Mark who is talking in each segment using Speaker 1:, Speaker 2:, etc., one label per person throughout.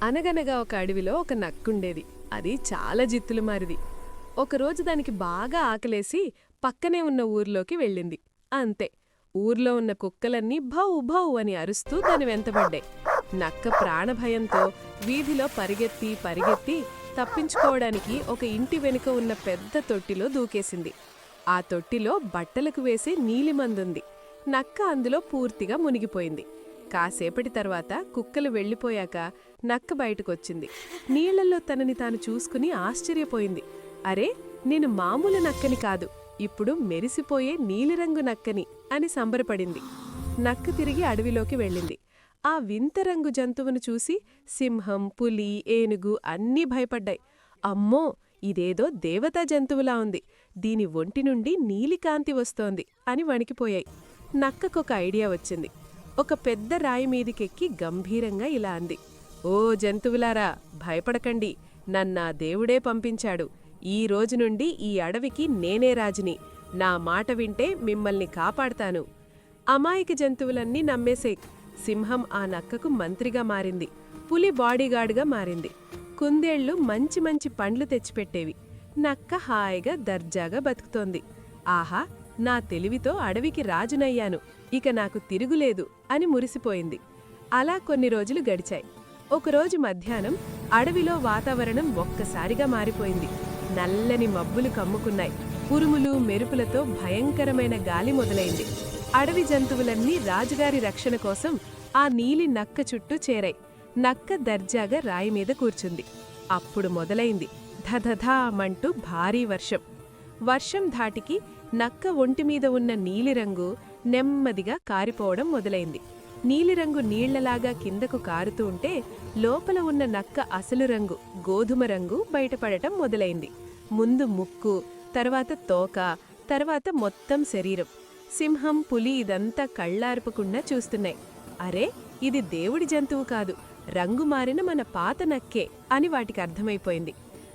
Speaker 1: అనగనగా ఒక అడవిలో ఒక నక్కుండేది. అది చాలా జిత్తులు మారిది. ఒకరోజు దానికి బాగా ఆకలేసి పక్కనే ఉన్న ఊర్లోకి వెళ్ళింది. అంతే, ఊర్లో ఉన్న కుక్కలన్నీ భౌ భౌ అని అరుస్తూ దాని వెంటబడ్డాయి. నక్క ప్రాణభయంతో వీధిలో పరిగెత్తి పరిగెత్తి తప్పించుకోవడానికి ఒక ఇంటి వెనుక ఉన్న పెద్ద తొట్టిలో దూకేసింది. ఆ తొట్టిలో బట్టలకు వేసే నీలిమందుంది. నక్క అందులో పూర్తిగా మునిగిపోయింది. కాసేపటి తర్వాత కుక్కలు వెళ్ళిపోయాక నక్క బయటకొచ్చింది. నీళ్లలో తనని తాను చూసుకుని ఆశ్చర్యపోయింది. అరే, నేను మామూలు నక్కని కాదు, ఇప్పుడు మెరిసిపోయే నీలిరంగు నక్కని అని సంబరపడింది. నక్క తిరిగి అడవిలోకి వెళ్ళింది. ఆ వింత రంగు జంతువును చూసి సింహం, పులి, ఏనుగు అన్నీ భయపడ్డాయి. అమ్మో, ఇదేదో దేవతా జంతువులా ఉంది, దీని ఒంటి నుండి నీలికాంతి వస్తోంది అని వణికిపోయాయి. నక్కకొక ఐడియా వచ్చింది. ఒక పెద్ద రాయి మీదికెక్కి గంభీరంగా ఇలా అంది, ఓ జంతువులారా, భయపడకండి, నన్నా దేవుడే పంపించాడు. ఈ రోజు నుండి ఈ అడవికి నేనే రాజుని. నా మాట వింటే మిమ్మల్ని కాపాడతాను. అమాయక జంతువులన్నీ నమ్మేసే. సింహం ఆ నక్కకు మంత్రిగా మారింది. పులి బాడీగార్డుగా మారింది. కుందేళ్లు మంచి మంచి పండ్లు తెచ్చిపెట్టేవి. నక్క హాయిగా దర్జాగా బతుకుతోంది. ఆహా, నా తెలివితో అడవికి రాజునయ్యాను, ఇక నాకు తిరుగులేదు అని మురిసిపోయింది. అలా కొన్ని రోజులు గడిచాయి. ఒకరోజు మధ్యాహ్నం అడవిలో వాతావరణం ఒక్కసారిగా మారిపోయింది. నల్లని మబ్బులు కమ్ముకున్నాయి. ఉరుములు మెరుపులతో భయంకరమైన గాలి మొదలైంది. అడవి జంతువులన్నీ రాజుగారి రక్షణ కోసం ఆ నీలి నక్క చుట్టూ చేరాయి. నక్క దర్జాగా రాయి మీద కూర్చుంది. అప్పుడు మొదలైంది ధధధామంటూ భారీ వర్షం. వర్షం ధాటికి నక్క ఒంటిమీద ఉన్న నీలిరంగు నెమ్మదిగా కారిపోవడం మొదలైంది. నీలిరంగు నీళ్లలాగా కిందకు కారుతూ ఉంటే లోపల ఉన్న నక్క అసలు రంగు గోధుమ రంగు బయటపడటం మొదలైంది. ముందు ముక్కు, తర్వాత తోక, తర్వాత మొత్తం శరీరం. సింహం, పులి ఇదంతా కళ్ళార్పకుండా చూస్తున్నాయి. అరే, ఇది దేవుడి జంతువు కాదు, రంగు మారిన మన పాత నక్కే అని వాటికి అర్థమైపోయింది.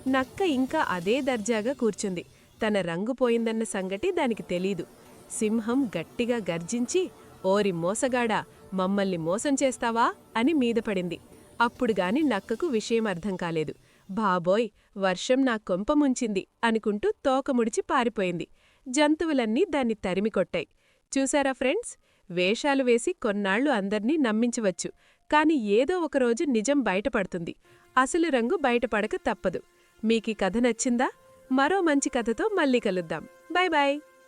Speaker 1: నక్క ఇంకా అదే దర్జాగా కూర్చుంది. తన రంగు పోయిందన్న సంగతి దానికి తెలీదు. సింహం గట్టిగా గర్జించి, ఓరి మోసగాడా, మమ్మల్ని మోసం చేస్తావా అని మీదపడింది. అప్పుడుగాని నక్కకు విషయం అర్థం కాలేదు. బాబోయ్, వర్షం నా కొంప ముంచింది అనుకుంటూ తోకముడిచి పారిపోయింది. జంతువులన్నీ దాన్ని తరిమికొట్టాయి. చూసారా ఫ్రెండ్స్, వేషాలు వేసి కొన్నాళ్లు అందర్నీ నమ్మించవచ్చు, కాని ఏదో ఒకరోజు నిజం బయటపడుతుంది. అసలు రంగు బయటపడక తప్పదు. మీకీ కథ నచ్చిందా? మరో మంచి కథతో మళ్ళీ కలుద్దాం. Bye bye.